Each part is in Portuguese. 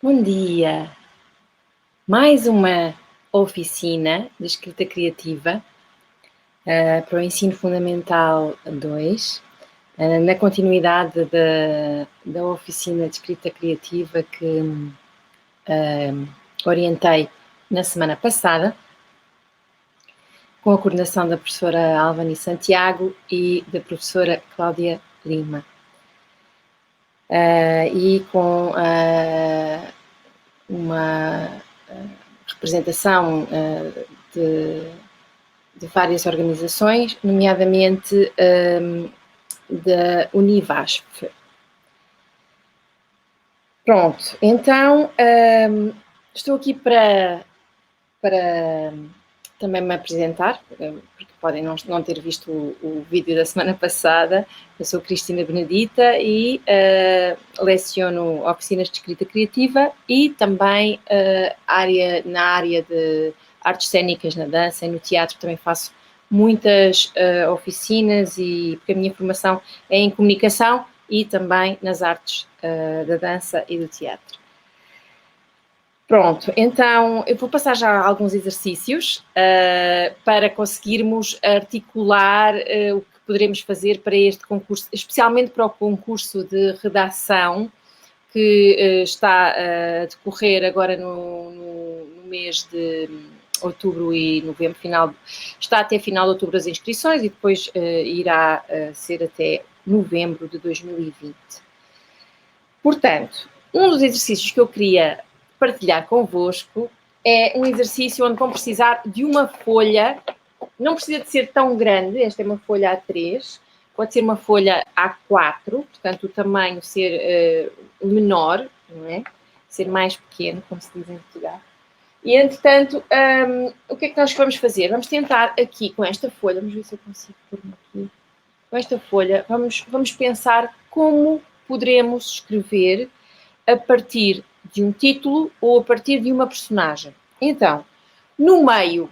Bom dia! Mais uma oficina de escrita criativa para o Ensino Fundamental 2, na continuidade da oficina de escrita criativa que orientei na semana passada, com a coordenação da professora Alvani Santiago e da professora Cláudia Lima. E com uma representação de várias organizações, nomeadamente da Univasf. Pronto, então estou aqui para também me apresentar, porque podem não ter visto o vídeo da semana passada. Eu sou Cristina Benedita e leciono oficinas de escrita criativa e também na área de artes cênicas, na dança e no teatro também faço muitas oficinas, e porque a minha formação é em comunicação e também nas artes da dança e do teatro. Pronto, então eu vou passar já alguns exercícios para conseguirmos articular o que poderemos fazer para este concurso, especialmente para o concurso de redação que está a decorrer agora no mês de outubro e novembro, está até final de outubro as inscrições e depois irá ser até novembro de 2020. Portanto, um dos exercícios que eu queria partilhar convosco é um exercício onde vão precisar de uma folha, não precisa de ser tão grande, esta é uma folha A3, pode ser uma folha A4, portanto o tamanho ser menor, não é? Ser mais pequeno, como se diz em Portugal. E, entretanto, o que é que nós vamos fazer? Vamos tentar aqui, com esta folha, vamos ver se eu consigo pôr-me aqui, com esta folha, vamos pensar como poderemos escrever a partir de um título ou a partir de uma personagem. Então, no meio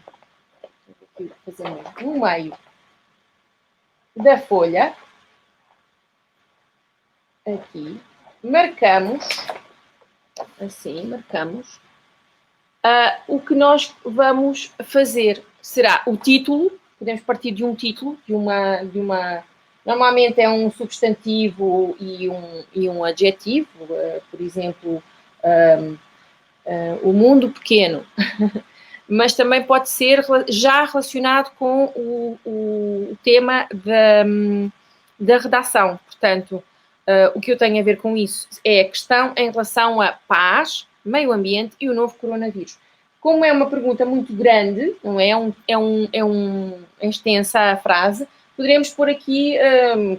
da folha, aqui, marcamos o que nós vamos fazer. Será o título, podemos partir de um título, de uma normalmente é um substantivo e um adjetivo, por exemplo, o mundo pequeno, mas também pode ser já relacionado com o tema da redação. Portanto, o que eu tenho a ver com isso é a questão em relação a paz, meio ambiente e o novo coronavírus. Como é uma pergunta muito grande, não é? É extensa a frase, poderemos pôr aqui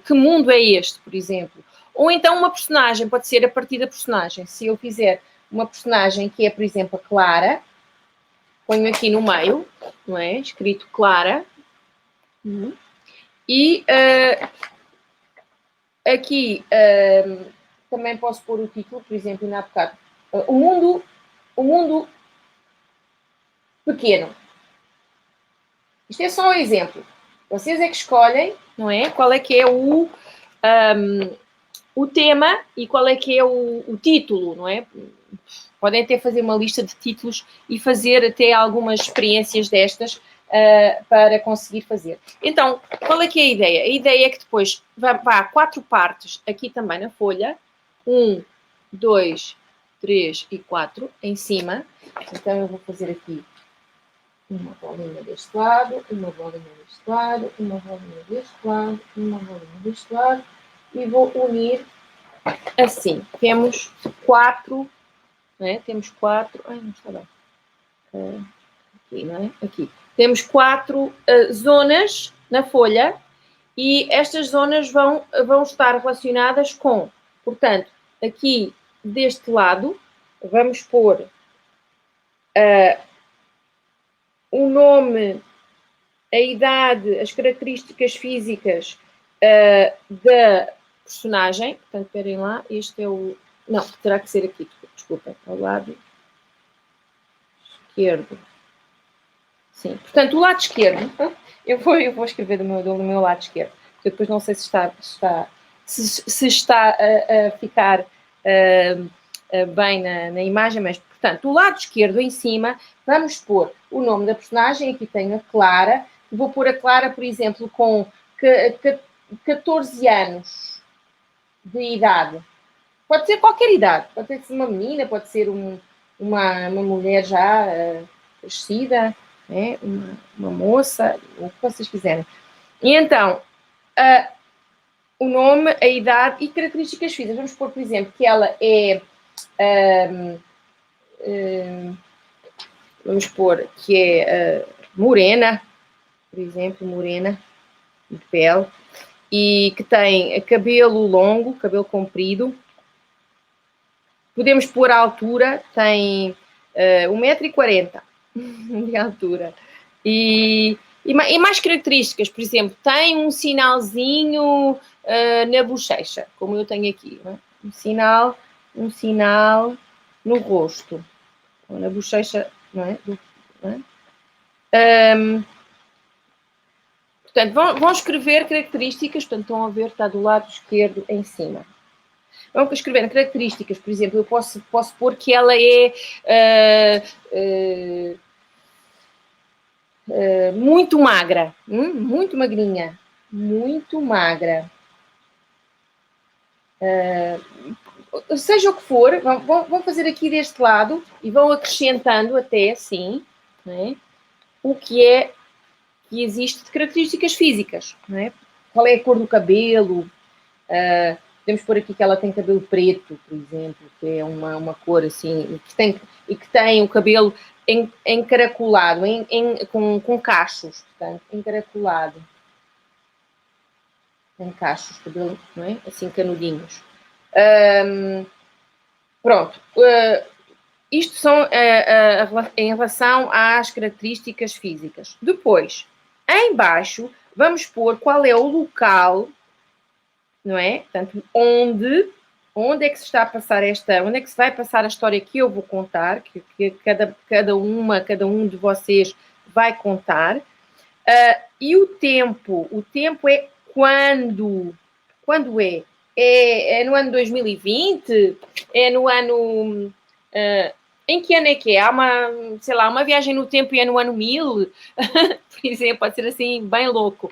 que mundo é este, por exemplo. Ou então uma personagem, pode ser a partir da personagem. Se eu fizer uma personagem que é, por exemplo, a Clara, ponho aqui no meio, não é? Escrito Clara. E aqui também posso pôr o título, por exemplo, na bocado. O mundo pequeno. Isto é só um exemplo. Vocês é que escolhem, não é? Qual é que é o tema e qual é que é o título, não é? Podem até fazer uma lista de títulos e fazer até algumas experiências destas para conseguir fazer. Então, qual é que é a ideia? A ideia é que depois vá 4 partes aqui também na folha. 1, 2, 3 e 4 em cima. Então, eu vou fazer aqui uma bolinha deste lado, uma bolinha deste lado, uma bolinha deste lado, uma bolinha deste lado e vou unir assim. Temos 4, não é? Temos 4, ai, não está bem. Aqui, não é? Aqui. Temos 4 zonas na folha e estas zonas vão estar relacionadas com, portanto, aqui deste lado, vamos pôr o nome, a idade, as características físicas da personagem. Portanto, esperem lá, este é o... Não, terá que ser aqui, desculpem, ao lado esquerdo. Sim, portanto, o lado esquerdo, eu vou escrever do meu lado esquerdo, porque depois não sei se está a ficar bem na imagem, mas, portanto, do lado esquerdo em cima, vamos pôr o nome da personagem, aqui tenho a Clara, vou pôr a Clara, por exemplo, com 14 anos de idade. Pode ser qualquer idade, pode ser uma menina, pode ser uma mulher já crescida, né? uma moça, o que vocês quiserem. E então, o nome, a idade e características físicas. Vamos pôr, por exemplo, que ela é... vamos pôr que é morena, por exemplo, morena, de pele, e que tem cabelo longo, cabelo comprido. Podemos pôr a altura, tem 1,40 m de altura. E mais características, por exemplo, tem um sinalzinho na bochecha, como eu tenho aqui. Não é? Um sinal no rosto, ou na bochecha, não é? Não é? Portanto, vão escrever características, portanto, estão a ver, está do lado esquerdo em cima. Vão escrever características, por exemplo, eu posso pôr que ela é muito magra, muito magrinha, muito magra. Seja o que for, vão fazer aqui deste lado e vão acrescentando até assim, né, o que existe de características físicas. Né? Qual é a cor do cabelo? Podemos pôr aqui que ela tem cabelo preto, por exemplo, que é uma cor assim, que tem o cabelo encaracolado, com cachos, portanto, encaracolado. Tem cachos, cabelo, não é? Assim, canudinhos. Pronto. Isto são em relação às características físicas. Depois, em baixo, vamos pôr qual é o local, não é? Portanto, onde é que se está a passar onde é que se vai passar a história que eu vou contar, que cada um de vocês vai contar. E o tempo é quando é? É no ano 2020? É no ano... em que ano é que é? Há uma viagem no tempo e é no ano 1000? Por exemplo, pode ser assim, bem louco.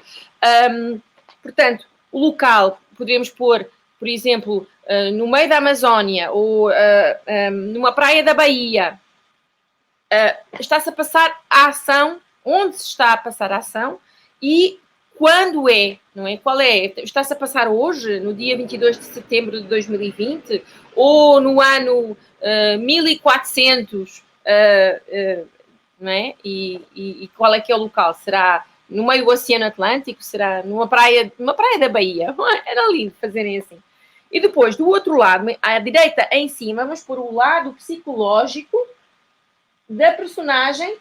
Portanto, o local, poderíamos pôr, por exemplo, no meio da Amazónia ou numa praia da Bahia. Está-se a passar a ação, onde se está a passar a ação e quando é, não é? Qual é? Está-se a passar hoje, no dia 22 de setembro de 2020, ou no ano 1400, não é? E qual é que é o local? Será no meio do Oceano Atlântico? Será numa praia da Bahia? Era lindo fazerem assim. E depois, do outro lado, à direita em cima, vamos pôr o lado psicológico da personagem,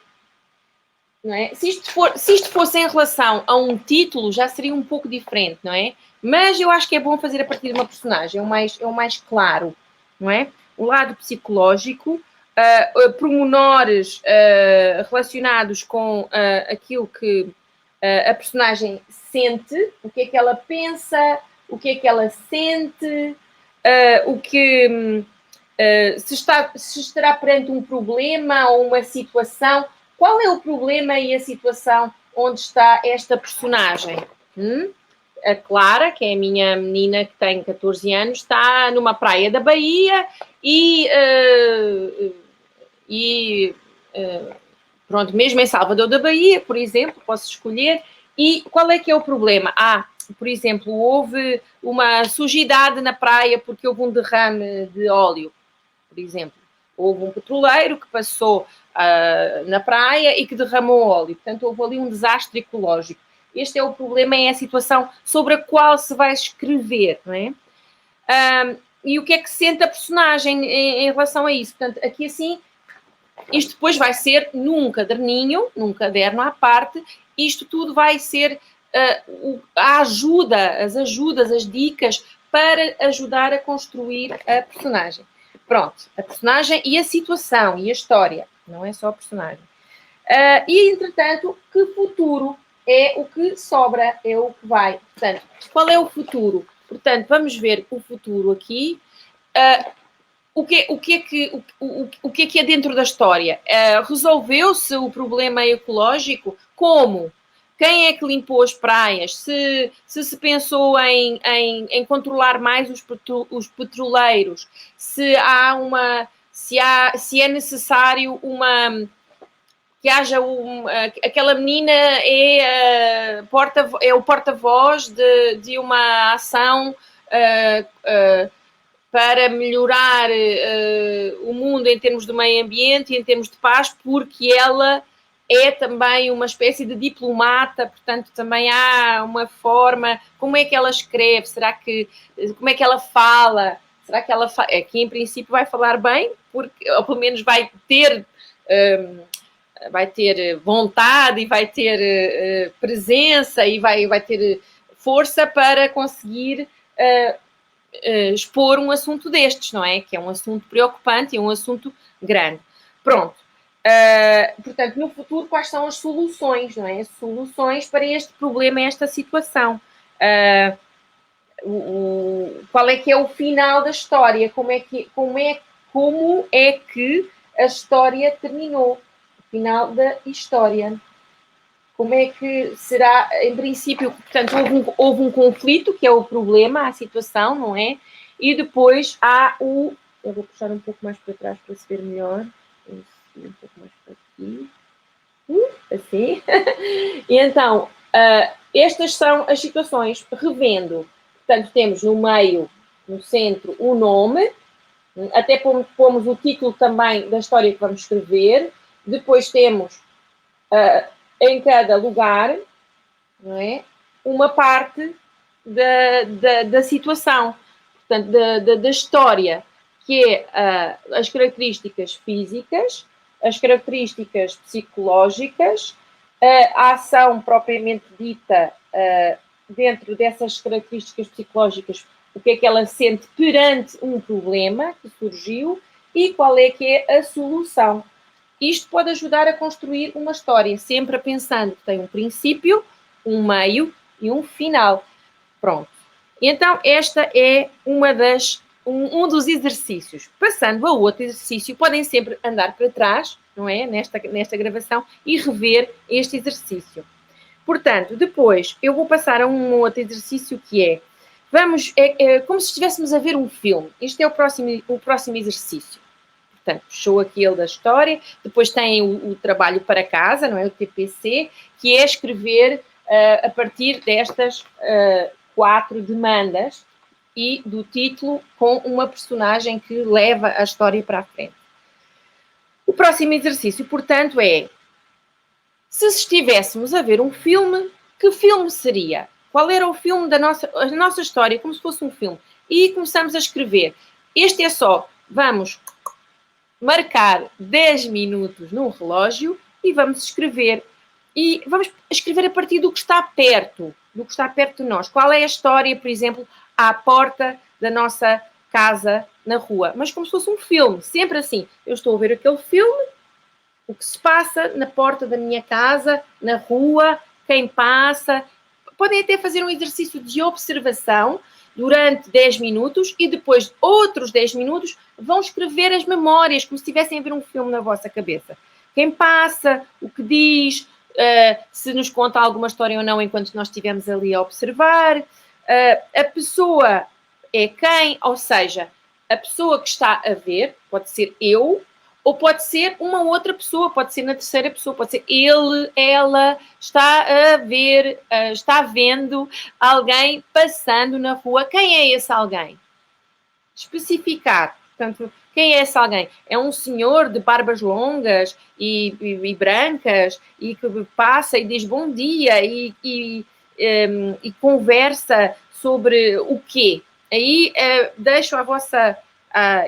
não é? Se isto fosse em relação a um título, já seria um pouco diferente, não é? Mas eu acho que é bom fazer a partir de uma personagem, é o mais claro, não é? O lado psicológico, pormenores relacionados com aquilo que a personagem sente, o que é que ela pensa, o que é que ela sente, se estará perante um problema ou uma situação. Qual é o problema e a situação onde está esta personagem? A Clara, que é a minha menina que tem 14 anos, está numa praia da Bahia pronto, mesmo em Salvador da Bahia, por exemplo, posso escolher. E qual é que é o problema? Por exemplo, houve uma sujidade na praia porque houve um derrame de óleo, por exemplo. Houve um petroleiro que passou na praia e que derramou óleo. Portanto, houve ali um desastre ecológico. Este é o problema, é a situação sobre a qual se vai escrever, não é? E o que é que sente a personagem em relação a isso? Portanto, aqui assim, isto depois vai ser num caderninho, num caderno à parte, isto tudo vai ser as ajudas, as dicas para ajudar a construir a personagem. Pronto, a personagem e a situação e a história, não é só a personagem. E, entretanto, que futuro é o que sobra, é o que vai. Portanto, qual é o futuro? Portanto, vamos ver o futuro aqui. o que é dentro da história? Resolveu-se o problema ecológico? Como? Quem é que limpou as praias? Se pensou em controlar mais os petroleiros? Se é necessário que haja aquela menina é o porta-voz de uma ação para melhorar o mundo em termos de meio ambiente e em termos de paz, porque ela é também uma espécie de diplomata, portanto também há uma forma, como é que ela escreve, como é que ela fala, será que ela aqui em princípio vai falar bem, porque, ou pelo menos vai ter vontade e vai ter presença e vai ter força para conseguir expor um assunto destes, não é? Que é um assunto preocupante e um assunto grande. Pronto. Portanto, no futuro, quais são as soluções, não é? Soluções para este problema, esta situação. Qual é que é o final da história? Como é que a história terminou? O final da história. Como é que será, em princípio, portanto, houve um conflito, que é o problema, a situação, não é? E depois há eu vou puxar um pouco mais para trás para se ver melhor. Um pouco mais para aqui. Assim. E então, estas são as situações, revendo. Portanto, temos no meio, no centro, o nome, até pomos o título também da história que vamos escrever. Depois temos em cada lugar, não é? Uma parte da situação, portanto, da história, que é as características físicas, as características psicológicas, a ação propriamente dita dentro dessas características psicológicas, o que é que ela sente perante um problema que surgiu e qual é que é a solução. Isto pode ajudar a construir uma história, sempre pensando que tem um princípio, um meio e um final. Pronto. Então, esta é um dos exercícios. Passando a outro exercício, podem sempre andar para trás, não é? Nesta gravação e rever este exercício. Portanto, depois eu vou passar a um outro exercício que é como se estivéssemos a ver um filme. Este é o próximo exercício. Portanto, puxou aquele da história, depois tem o trabalho para casa, não é? O TPC, que é escrever a partir destas 4 demandas e do título com uma personagem que leva a história para a frente. O próximo exercício, portanto, é se estivéssemos a ver um filme, que filme seria? Qual era o filme a nossa história, como se fosse um filme? E começamos a escrever. Este é só, vamos marcar 10 minutos num relógio e vamos escrever. E vamos escrever a partir do que está perto de nós. Qual é a história, por exemplo, à porta da nossa casa na rua? Mas como se fosse um filme, sempre assim. Eu estou a ver aquele filme, o que se passa na porta da minha casa, na rua, quem passa. Podem até fazer um exercício de observação durante 10 minutos e depois outros 10 minutos vão escrever as memórias, como se estivessem a ver um filme na vossa cabeça. Quem passa, o que diz, se nos conta alguma história ou não enquanto nós estivemos ali a observar. A pessoa é quem, ou seja, a pessoa que está a ver, pode ser eu, ou pode ser uma outra pessoa, pode ser na terceira pessoa, pode ser ele, ela, está a ver, está vendo alguém passando na rua. Quem é esse alguém? Especificar. Portanto, quem é esse alguém? É um senhor de barbas longas e brancas e que passa e diz bom dia e conversa sobre o quê? Aí deixo a vossa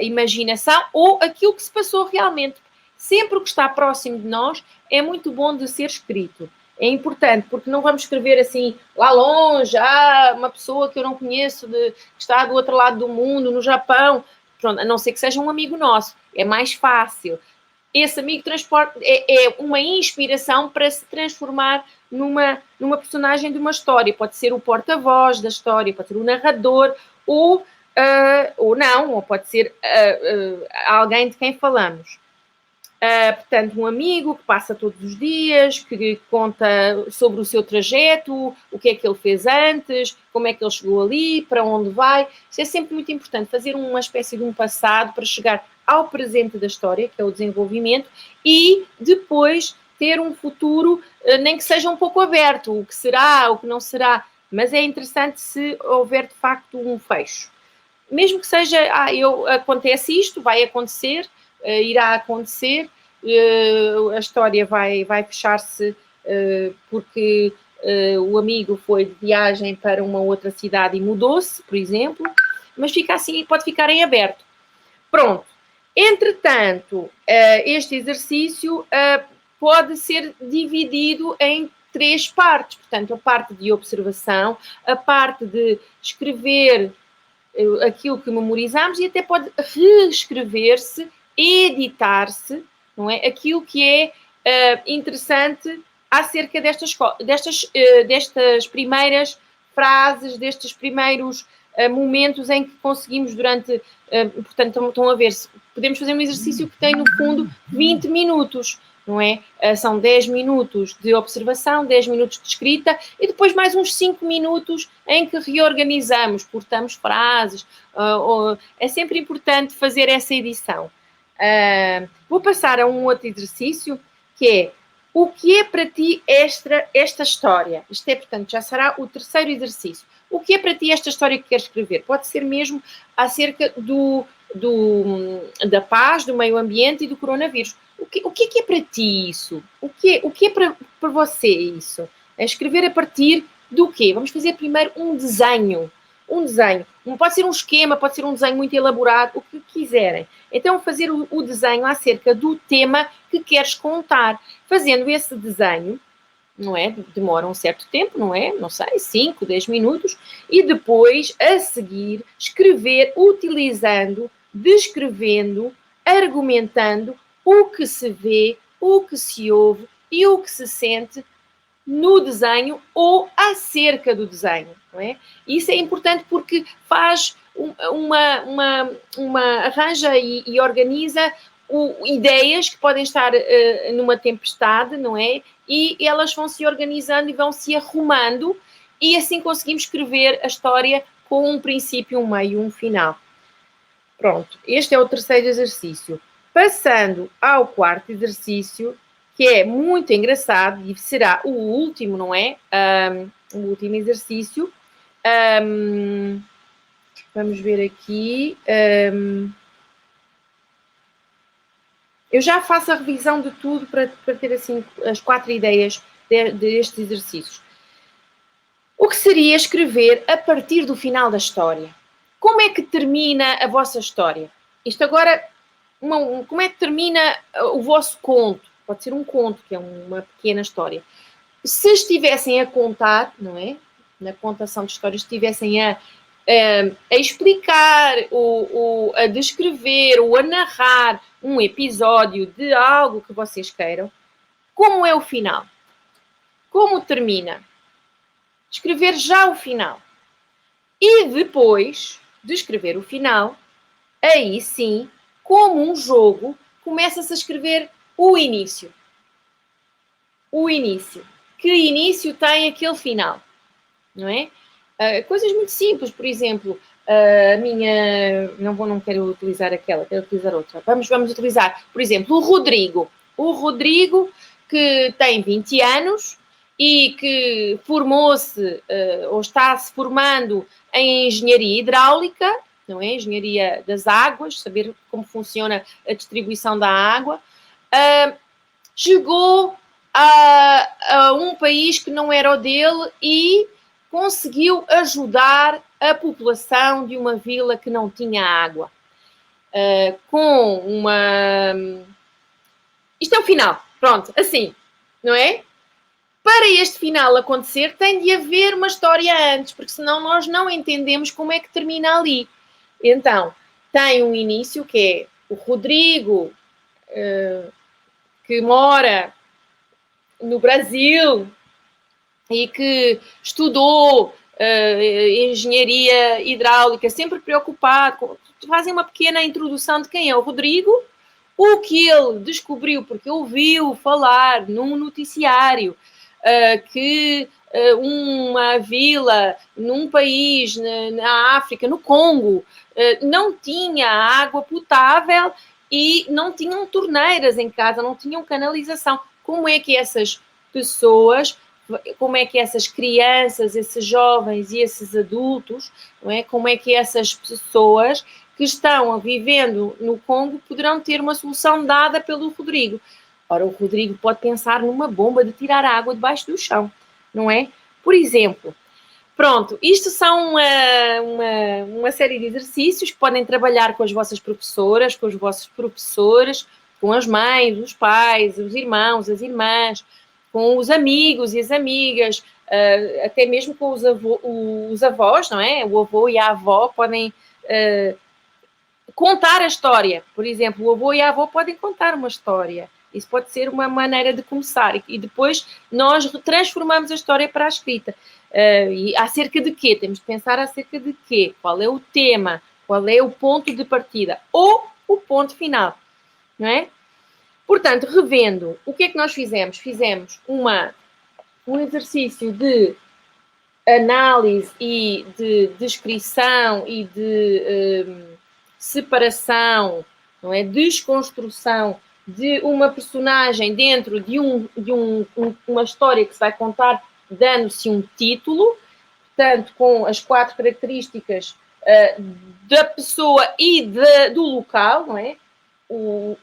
imaginação ou aquilo que se passou realmente. Sempre o que está próximo de nós é muito bom de ser escrito. É importante, porque não vamos escrever assim, lá longe, uma pessoa que eu não conheço, que está do outro lado do mundo, no Japão. Pronto, a não ser que seja um amigo nosso. É mais fácil. Esse amigo é uma inspiração para se transformar numa personagem de uma história. Pode ser o porta-voz da história, pode ser o narrador, ou ou não, ou pode ser alguém de quem falamos. Portanto, um amigo que passa todos os dias, que conta sobre o seu trajeto, o que é que ele fez antes, como é que ele chegou ali, para onde vai. Isso é sempre muito importante, fazer uma espécie de um passado para chegar ao presente da história, que é o desenvolvimento, e depois ter um futuro, nem que seja um pouco aberto, o que será, o que não será, mas é interessante se houver de facto um fecho. Mesmo que seja, acontece isto, vai acontecer, irá acontecer, a história vai fechar-se porque o amigo foi de viagem para uma outra cidade e mudou-se, por exemplo, mas fica assim, pode ficar em aberto. Pronto. Entretanto, este exercício pode ser dividido em 3 partes. Portanto, a parte de observação, a parte de escrever aquilo que memorizamos e até pode reescrever-se, editar-se, não é? Aquilo que é interessante acerca destas primeiras frases, destes primeiros momentos em que conseguimos durante... portanto, estão a ver, podemos fazer um exercício que tem, no fundo, 20 minutos, não é? São 10 minutos de observação, 10 minutos de escrita e depois mais uns 5 minutos em que reorganizamos, cortamos frases. É sempre importante fazer essa edição. Vou passar a um outro exercício que é: o que é para ti esta história? Isto é, portanto, já será o terceiro exercício. O que é para ti esta história que queres escrever? Pode ser mesmo acerca da paz, do meio ambiente e do coronavírus. O que é para ti isso? O que é para você isso? É escrever a partir do quê? Vamos fazer primeiro um desenho. Um desenho. Pode ser um esquema, pode ser um desenho muito elaborado, o que quiserem. Então, fazer o desenho acerca do tema que queres contar. Fazendo esse desenho, não é? Demora um certo tempo, não é? Não sei, 5, 10 minutos. E depois, a seguir, escrever utilizando, descrevendo, argumentando o que se vê, o que se ouve e o que se sente no desenho ou acerca do desenho, não é? Isso é importante porque faz arranja e organiza ideias que podem estar numa tempestade, não é? E elas vão se organizando e vão se arrumando e assim conseguimos escrever a história com um princípio, um meio e um final. Pronto, este é o terceiro exercício. Passando ao quarto exercício, que é muito engraçado e será o último, não é? O último exercício. Vamos ver aqui. Eu já faço a revisão de tudo para ter assim as 4 ideias destes exercícios. O que seria escrever a partir do final da história? Como é que termina a vossa história? Isto agora, como é que termina o vosso conto? Pode ser um conto, que é uma pequena história. Se estivessem a contar, não é? Na contação de histórias, estivessem a explicar, a descrever, ou a narrar um episódio de algo que vocês queiram, como é o final? Como termina? Escrever já o final. E depois de escrever o final, aí sim, como um jogo, começa-se a escrever o início. O início. Que início tem aquele final? Não é? Coisas muito simples, por exemplo, a minha... Não quero utilizar aquela, quero utilizar outra. Vamos utilizar, por exemplo, o Rodrigo. O Rodrigo, que tem 20 anos e que formou-se, ou está-se formando em engenharia hidráulica, não é? Engenharia das águas, saber como funciona a distribuição da água. Chegou a um país que não era o dele e conseguiu ajudar a população de uma vila que não tinha água. Com uma... Isto é o final. Pronto, assim, não é? Para este final acontecer, tem de haver uma história antes, porque senão nós não entendemos como é que termina ali. Então, tem um início que é o Rodrigo, que mora no Brasil e que estudou engenharia hidráulica, sempre preocupado, fazem uma pequena introdução de quem é o Rodrigo, o que ele descobriu, porque ouviu falar num noticiário que uma vila num país, na África, no Congo, não tinha água potável e não tinham torneiras em casa, não tinham canalização. Como é que essas pessoas, como é que essas crianças, esses jovens e esses adultos, não é? Como é que essas pessoas que estão vivendo no Congo poderão ter uma solução dada pelo Rodrigo? Ora, o Rodrigo pode pensar numa bomba de tirar a água debaixo do chão, não é? Por exemplo, pronto, isto são uma série de exercícios que podem trabalhar com as vossas professoras, com os vossos professores, com as mães, os pais, os irmãos, as irmãs, com os amigos e as amigas, até mesmo com os avós, não é? O avô e a avó podem contar a história. Por exemplo, o avô e a avó podem contar uma história. Isso pode ser uma maneira de começar. E depois nós transformamos a história para a escrita. E acerca de quê? Temos de pensar acerca de quê? Qual é o tema? Qual é o ponto de partida? Ou o ponto final, não é? Portanto, revendo, o que é que nós fizemos? Fizemos um exercício de análise e de descrição e de separação, não é? Desconstrução de uma personagem dentro de uma história que se vai contar, dando-se um título, portanto, com as 4 características da pessoa e do local, não é? O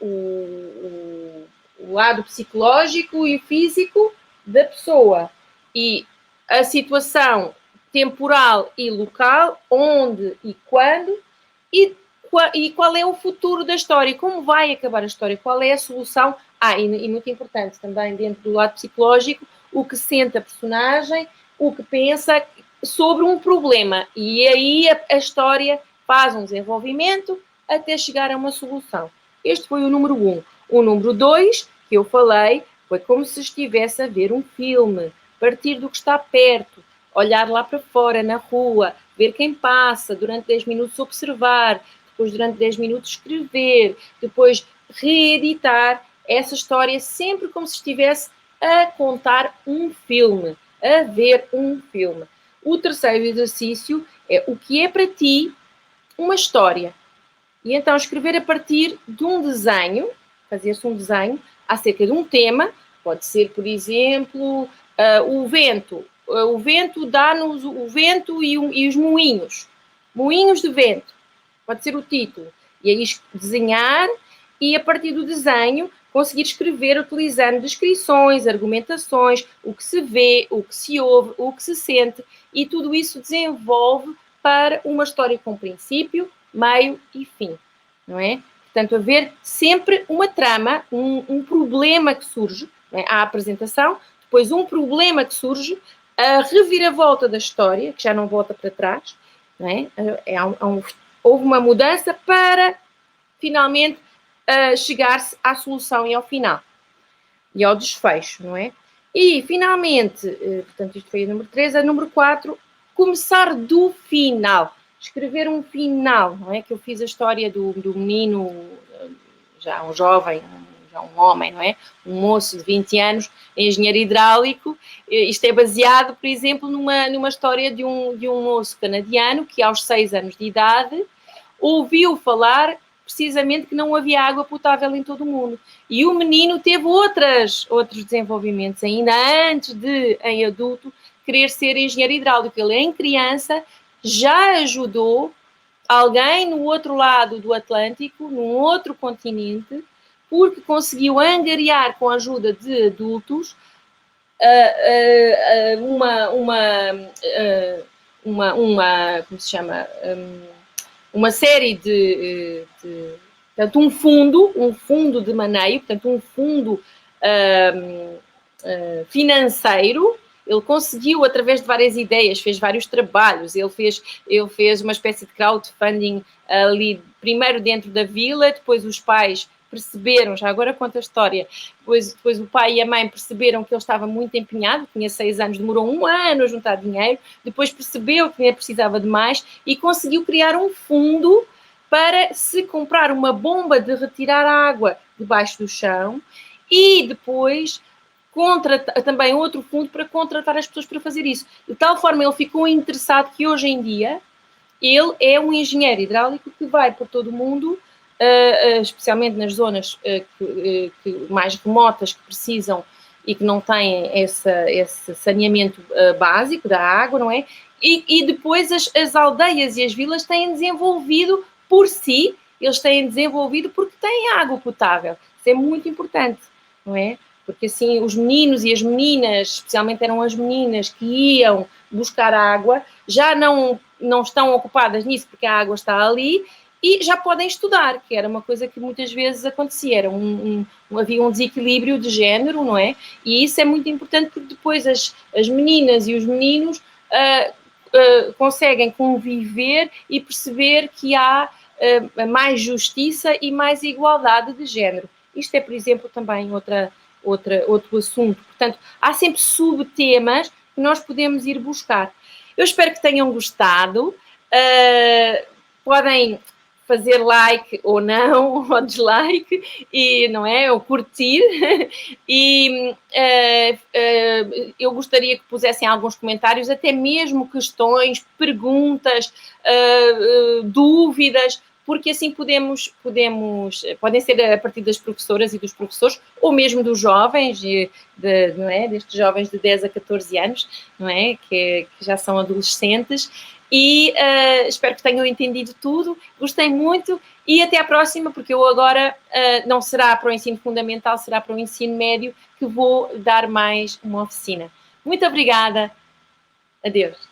lado psicológico e físico da pessoa e a situação temporal e local, onde e quando, e qual é o futuro da história, como vai acabar a história, qual é a solução. E muito importante também, dentro do lado psicológico, o que sente a personagem, o que pensa sobre um problema. E aí a história faz um desenvolvimento até chegar a uma solução. Este foi o número 1. O número 2, que eu falei, foi como se estivesse a ver um filme, partir do que está perto, olhar lá para fora, na rua, ver quem passa, durante 10 minutos observar, depois durante 10 minutos escrever, depois reeditar essa história sempre como se estivesse a contar um filme, a ver um filme. O terceiro exercício é o que é para ti uma história. E então escrever a partir de um desenho, fazer-se um desenho acerca de um tema, pode ser, por exemplo, o vento. O vento dá-nos o vento e os moinhos. Moinhos de vento. Pode ser o título. E aí desenhar e a partir do desenho conseguir escrever utilizando descrições, argumentações, o que se vê, o que se ouve, o que se sente e tudo isso desenvolve para uma história com princípio, meio e fim, não é? Portanto, haver sempre uma trama, um problema que surge, não é? A apresentação, depois um problema que surge, a reviravolta da história, que já não volta para trás, não é? Houve uma mudança para, finalmente, chegar-se à solução e ao final. E ao desfecho, não é? E, finalmente, portanto, isto foi a número 3, a número 4, começar do final. Escrever um final, não é? Que eu fiz a história do menino, já um jovem, já um homem, não é? Um moço de 20 anos, engenheiro hidráulico. Isto é baseado, por exemplo, numa história de um moço canadiano que aos 6 anos de idade ouviu falar precisamente que não havia água potável em todo o mundo. E o menino teve outros desenvolvimentos ainda antes de, em adulto, querer ser engenheiro hidráulico. Ele, em criança, já ajudou alguém no outro lado do Atlântico, num outro continente, porque conseguiu angariar com a ajuda de adultos como se chama? Uma série portanto, um fundo de maneio, portanto, um fundo financeiro. Ele conseguiu, através de várias ideias, fez vários trabalhos, ele fez uma espécie de crowdfunding ali, primeiro dentro da vila, depois os pais perceberam, já agora conta a história, depois o pai e a mãe perceberam que ele estava muito empenhado, tinha 6 anos, demorou 1 ano a juntar dinheiro, depois percebeu que precisava de mais e conseguiu criar um fundo para se comprar uma bomba de retirar água debaixo do chão e depois também outro fundo para contratar as pessoas para fazer isso. De tal forma ele ficou interessado que hoje em dia ele é um engenheiro hidráulico que vai por todo o mundo, especialmente nas zonas mais remotas que precisam e que não têm esse saneamento básico da água, não é? E depois as aldeias e as vilas têm desenvolvido por si, eles têm desenvolvido porque têm água potável. Isso é muito importante, não é? Porque assim os meninos e as meninas, especialmente eram as meninas que iam buscar água, já não estão ocupadas nisso porque a água está ali e já podem estudar, que era uma coisa que muitas vezes acontecia, havia um desequilíbrio de género, não é? E isso é muito importante porque depois as meninas e os meninos conseguem conviver e perceber que há mais justiça e mais igualdade de género. Isto é, por exemplo, também outro assunto. Portanto, há sempre subtemas que nós podemos ir buscar. Eu espero que tenham gostado. Podem fazer like ou não, ou dislike, e, não é? Ou curtir. E eu gostaria que pusessem alguns comentários, até mesmo questões, perguntas, dúvidas, porque assim podem ser a partir das professoras e dos professores, ou mesmo dos jovens, não é? Destes jovens de 10 a 14 anos, não é? Que já são adolescentes, e espero que tenham entendido tudo, gostei muito, e até à próxima, porque eu agora não será para o ensino fundamental, será para o ensino médio, que vou dar mais uma oficina. Muito obrigada, adeus.